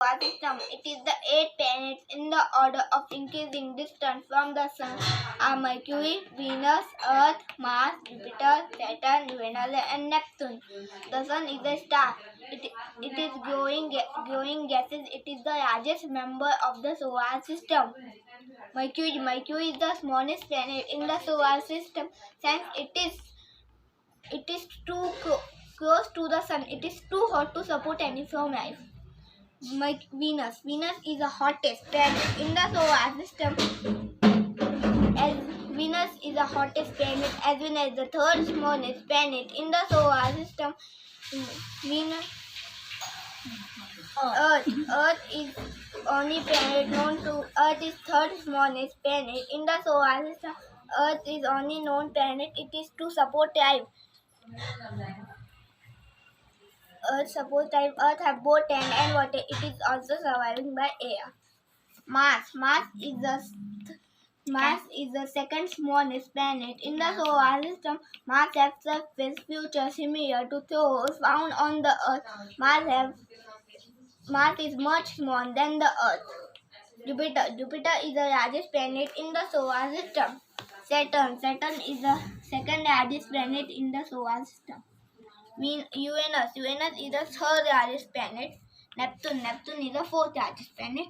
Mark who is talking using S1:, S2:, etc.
S1: Solar system. It is the eight planets in the order of increasing distance from the Sun are Mercury, Venus, Earth, Mars, Jupiter, Saturn, Venus, and Neptune. The Sun is a star. It is growing gases. It is the largest member of the solar system. Mercury is the smallest planet in the solar system since it is close to the Sun. It is too hot to support any form of life. Venus is the hottest planet in the solar system. As Venus is the hottest planet, as well as the third smallest planet in the solar system. Venus, Earth is only planet known to Earth is third smallest planet in the solar system. Earth is only known planet. It is to support life. Earth have both land and water. It is also surviving by air. Mars is the second smallest planet in the solar system. Mars has surface feature similar to those found on the Earth. Mars is much smaller than the Earth. Jupiter is the largest planet in the solar system. Saturn is the second largest planet in the solar system. Uranus is the third largest planet. Neptune is the fourth largest planet.